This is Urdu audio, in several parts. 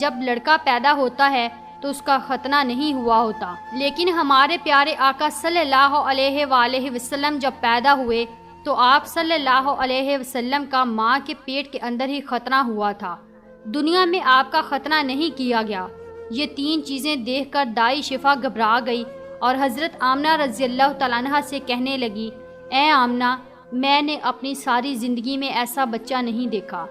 جب لڑکا پیدا ہوتا ہے تو اس کا ختنہ نہیں ہوا ہوتا، لیکن ہمارے پیارے آقا صلی اللہ علیہ وآلہ وسلم جب پیدا ہوئے تو آپ صلی اللہ علیہ وسلم کا ماں کے پیٹ کے اندر ہی ختنہ ہوا تھا، دنیا میں آپ کا ختنہ نہیں کیا گیا۔ یہ 3 چیزیں دیکھ کر دائی شفا گھبرا گئی اور حضرت آمنہ رضی اللہ تعالیٰ عنہ سے کہنے لگی، اے آمنہ، میں نے اپنی ساری زندگی میں ایسا بچہ نہیں دیکھا۔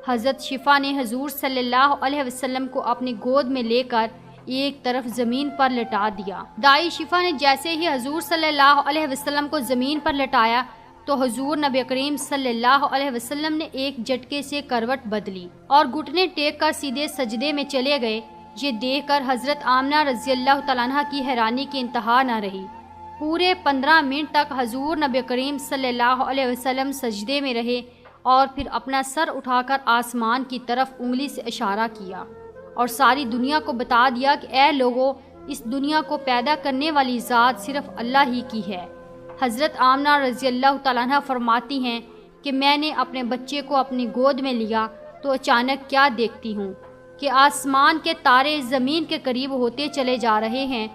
حضرت شفا نے حضور صلی اللہ علیہ وسلم کو اپنی گود میں لے کر ایک طرف زمین پر لٹا دیا۔ دائی شفا نے جیسے ہی حضور صلی اللہ علیہ وسلم کو زمین پر لٹایا تو حضور نبی کریم صلی اللہ علیہ وسلم نے ایک جھٹکے سے کروٹ بدلی اور گھٹنے ٹیک کر سیدھے سجدے میں چلے گئے۔ یہ دیکھ کر حضرت آمنہ رضی اللہ تعالیٰ عنہ کی حیرانی کی انتہا نہ رہی۔ پورے 15 منٹ تک حضور نبی کریم صلی اللہ علیہ وسلم سجدے میں رہے اور پھر اپنا سر اٹھا کر آسمان کی طرف انگلی سے اشارہ کیا اور ساری دنیا کو بتا دیا کہ اے لوگو، اس دنیا کو پیدا کرنے والی ذات صرف اللہ ہی کی ہے۔ حضرت آمنہ رضی اللہ تعالیٰ عنہ فرماتی ہیں کہ میں نے اپنے بچے کو اپنی گود میں لیا تو اچانک کیا دیکھتی ہوں کہ آسمان کے تارے زمین کے قریب ہوتے چلے جا رہے ہیں،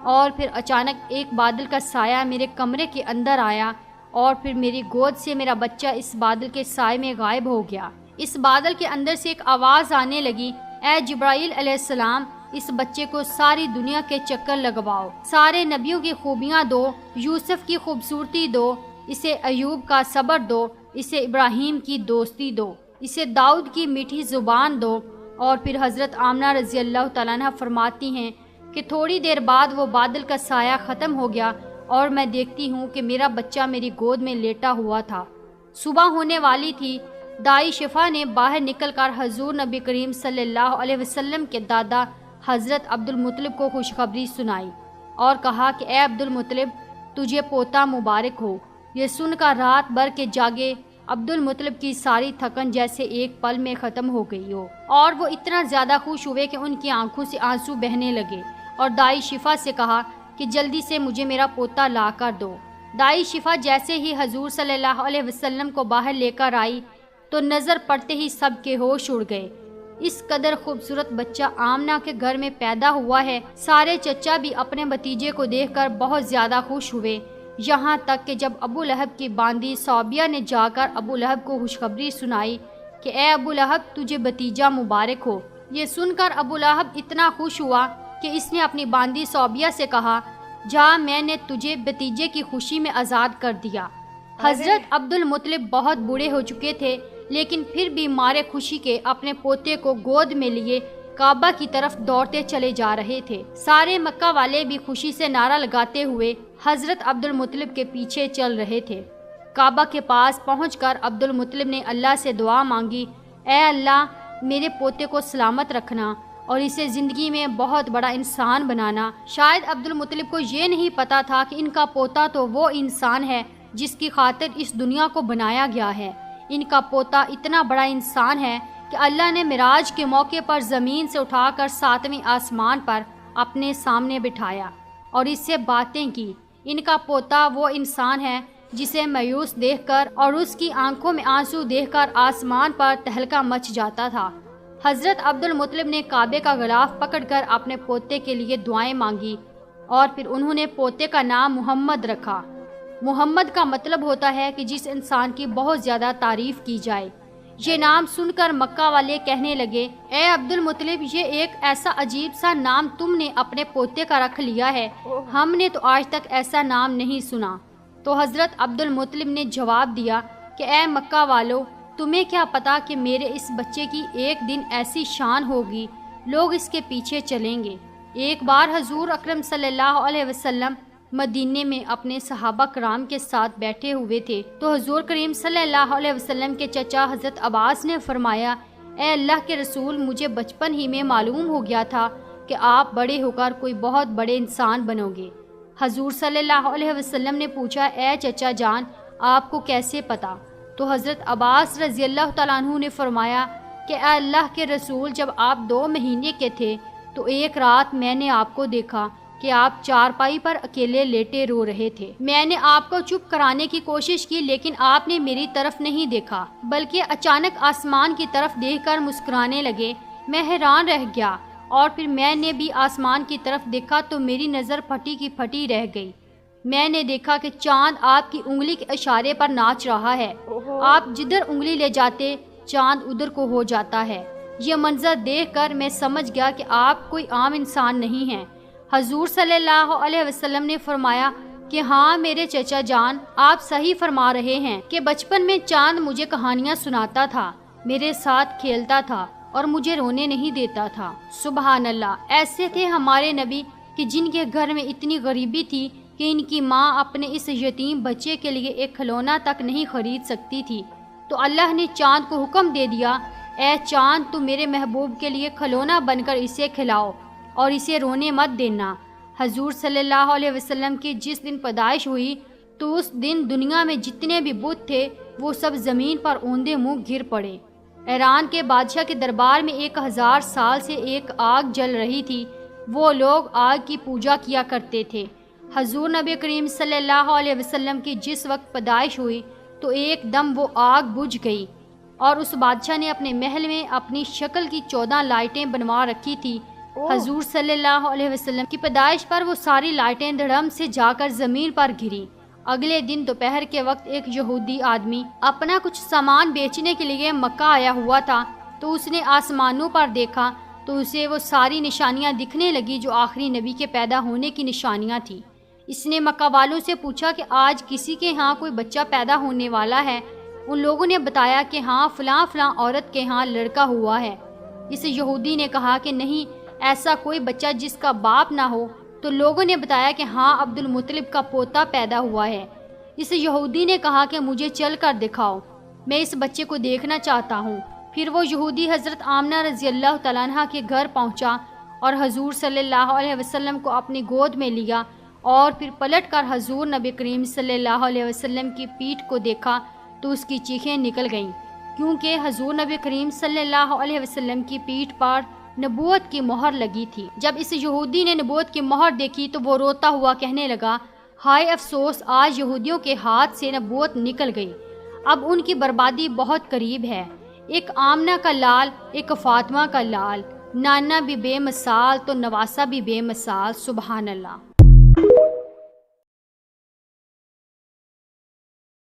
اور پھر اچانک ایک بادل کا سایہ میرے کمرے کے اندر آیا اور پھر میری گود سے میرا بچہ اس بادل کے سائے میں غائب ہو گیا۔ اس بادل کے اندر سے ایک آواز آنے لگی، اے جبرائیل علیہ السلام، اس بچے کو ساری دنیا کے چکر لگواؤ، سارے نبیوں کی خوبیاں دو، یوسف کی خوبصورتی دو، اسے ایوب کا صبر دو، اسے ابراہیم کی دوستی دو، اسے داؤد کی میٹھی زبان دو۔ اور پھر حضرت آمنہ رضی اللہ تعالیٰ عنہ فرماتی ہیں کہ تھوڑی دیر بعد وہ بادل کا سایہ ختم ہو گیا اور میں دیکھتی ہوں کہ میرا بچہ میری گود میں لیٹا ہوا تھا۔ صبح ہونے والی تھی۔ دائی شفا نے باہر نکل کر حضور نبی کریم صلی اللہ علیہ وسلم کے دادا حضرت عبد المطلب کو خوشخبری سنائی اور کہا کہ اے عبد المطلب، تجھے پوتا مبارک ہو۔ یہ سن کر رات بھر کے جاگے عبد المطلب کی ساری تھکن جیسے ایک پل میں ختم ہو گئی ہو، اور وہ اتنا زیادہ خوش ہوئے کہ ان کی آنکھوں سے آنسو بہنے لگے، اور دائی شفا سے کہا کہ جلدی سے مجھے میرا پوتا لا کر دو۔ دائی شفا جیسے ہی حضور صلی اللہ علیہ وسلم کو باہر لے کر آئی تو نظر پڑتے ہی سب کے ہوش اڑ گئے۔ اس قدر خوبصورت بچہ آمنہ کے گھر میں پیدا ہوا ہے۔ سارے چچا بھی اپنے بھتیجے کو دیکھ کر بہت زیادہ خوش ہوئے، یہاں تک کہ جب ابو لہب کی باندی صوبیہ نے جا کر ابو لہب کو خوشخبری سنائی کہ اے ابو لہب، تجھے بھتیجا مبارک ہو، یہ سن کر ابو لہب اتنا خوش ہوا کہ اس نے اپنی باندی صوبیہ سے کہا، جا، میں نے تجھے بھتیجے کی خوشی میں آزاد کر دیا۔ حضرت عبد المطلب بہت بوڑھے ہو چکے تھے، لیکن پھر بھی مارے خوشی کے اپنے پوتے کو گود میں لیے کعبہ کی طرف دوڑتے چلے جا رہے تھے۔ سارے مکہ والے بھی خوشی سے نعرہ لگاتے ہوئے حضرت عبد المطلب کے پیچھے چل رہے تھے۔ کعبہ کے پاس پہنچ کر عبد المطلب نے اللہ سے دعا مانگی، اے اللہ، میرے پوتے کو سلامت رکھنا اور اسے زندگی میں بہت بڑا انسان بنانا۔ شاید عبد المطلب کو یہ نہیں پتا تھا کہ ان کا پوتا تو وہ انسان ہے جس کی خاطر اس دنیا کو بنایا گیا ہے۔ ان کا پوتا اتنا بڑا انسان ہے کہ اللہ نے معراج کے موقع پر زمین سے اٹھا کر 7ویں آسمان پر اپنے سامنے بٹھایا اور اس سے باتیں کی۔ ان کا پوتا وہ انسان ہے جسے مایوس دیکھ کر اور اس کی آنکھوں میں آنسو دیکھ کر آسمان پر تہلکہ مچ جاتا تھا۔ حضرت عبد المطلب نے کعبے کا غلاف پکڑ کر اپنے پوتے کے لیے دعائیں مانگی اور پھر انہوں نے پوتے کا نام محمد رکھا۔ محمد کا مطلب ہوتا ہے کہ جس انسان کی بہت زیادہ تعریف کی جائے۔ یہ نام سن کر مکہ والے کہنے لگے، اے عبد المطلب، یہ ایک ایسا عجیب سا نام تم نے اپنے پوتے کا رکھ لیا ہے، ہم نے تو آج تک ایسا نام نہیں سنا۔ تو حضرت عبد المطلب نے جواب دیا کہ اے مکہ والو، تمہیں کیا پتا کہ میرے اس بچے کی ایک دن ایسی شان ہوگی، لوگ اس کے پیچھے چلیں گے۔ ایک بار حضور اکرم صلی اللہ علیہ وسلم مدینے میں اپنے صحابہ کرام کے ساتھ بیٹھے ہوئے تھے تو حضور کریم صلی اللہ علیہ وسلم کے چچا حضرت عباس نے فرمایا، اے اللہ کے رسول، مجھے بچپن ہی میں معلوم ہو گیا تھا کہ آپ بڑے ہو کر کوئی بہت بڑے انسان بنو گے۔ حضور صلی اللہ علیہ وسلم نے پوچھا، اے چچا جان، آپ کو کیسے پتا؟ تو حضرت عباس رضی اللہ تعالیٰ عنہ نے فرمایا کہ اے اللہ کے رسول، جب آپ 2 مہینے کے تھے تو ایک رات میں نے آپ کو دیکھا کہ آپ چارپائی پر اکیلے لیٹے رو رہے تھے۔ میں نے آپ کو چپ کرانے کی کوشش کی لیکن آپ نے میری طرف نہیں دیکھا، بلکہ اچانک آسمان کی طرف دیکھ کر مسکرانے لگے۔ میں حیران رہ گیا اور پھر میں نے بھی آسمان کی طرف دیکھا تو میری نظر پھٹی کی پھٹی رہ گئی۔ میں نے دیکھا کہ چاند آپ کی انگلی کے اشارے پر ناچ رہا ہے۔ آپ جدھر انگلی لے جاتے چاند ادھر کو ہو جاتا ہے۔ یہ منظر دیکھ کر میں سمجھ گیا کہ آپ کوئی عام انسان نہیں ہیں۔ حضور صلی اللہ علیہ وسلم نے فرمایا کہ ہاں میرے چچا جان، آپ صحیح فرما رہے ہیں کہ بچپن میں چاند مجھے کہانیاں سناتا تھا، میرے ساتھ کھیلتا تھا اور مجھے رونے نہیں دیتا تھا۔ سبحان اللہ، ایسے تھے ہمارے نبی کہ جن کے گھر میں اتنی غریبی تھی کہ ان کی ماں اپنے اس یتیم بچے کے لیے ایک کھلونا تک نہیں خرید سکتی تھی، تو اللہ نے چاند کو حکم دے دیا، اے چاند تم میرے محبوب کے لیے کھلونا بن کر اسے کھلاؤ اور اسے رونے مت دینا۔ حضور صلی اللہ علیہ وسلم کی جس دن پیدائش ہوئی تو اس دن دنیا میں جتنے بھی بت تھے وہ سب زمین پر اوندے منہ گر پڑے۔ ایران کے بادشاہ کے دربار میں 1000 سال سے ایک آگ جل رہی تھی، وہ لوگ آگ کی پوجا کیا کرتے تھے۔ حضور نبی کریم صلی اللہ علیہ وسلم کی جس وقت پیدائش ہوئی تو ایک دم وہ آگ بجھ گئی اور اس بادشاہ نے اپنے محل میں اپنی شکل کی 14 لائٹیں بنوا رکھی تھی۔ حضور صلی اللہ علیہ وسلم کی پیدائش پر وہ ساری لائٹیں دھڑم سے جا کر زمین پر گریں۔ اگلے دن دوپہر کے وقت ایک یہودی آدمی اپنا کچھ سامان بیچنے کے لیے مکہ آیا ہوا تھا، تو اس نے آسمانوں پر دیکھا تو اسے وہ ساری نشانیاں دکھنے لگی جو آخری نبی کے پیدا ہونے کی نشانیاں تھیں۔ اس نے مکہ والوں سے پوچھا کہ آج کسی کے ہاں کوئی بچہ پیدا ہونے والا ہے؟ ان لوگوں نے بتایا کہ ہاں فلاں فلاں عورت کے ہاں لڑکا ہوا ہے۔ اس یہودی نے کہا کہ نہیں، ایسا کوئی بچہ جس کا باپ نہ ہو۔ تو لوگوں نے بتایا کہ ہاں عبد المطلب کا پوتا پیدا ہوا ہے۔ اس یہودی نے کہا کہ مجھے چل کر دکھاؤ، میں اس بچے کو دیکھنا چاہتا ہوں۔ پھر وہ یہودی حضرت آمنہ رضی اللہ تعالیٰ عنہ کے گھر پہنچا اور حضور صلی اللہ علیہ وسلم کو اپنی گود میں لیا اور پھر پلٹ کر حضور نبی کریم صلی اللہ علیہ وسلم کی پیٹھ کو دیکھا تو اس کی چیخیں نکل گئیں، کیونکہ حضور نبی کریم صلی اللہ علیہ وسلم کی پیٹھ پر نبوت کی مہر لگی تھی۔ جب اس یہودی نے نبوت کی مہر دیکھی تو وہ روتا ہوا کہنے لگا، ہائے افسوس، آج یہودیوں کے ہاتھ سے نبوت نکل گئی، اب ان کی بربادی بہت قریب ہے۔ ایک آمنہ کا لال، ایک فاطمہ کا لال، نانا بھی بے مثال تو نواسا بھی بے مثال۔ سبحان اللہ۔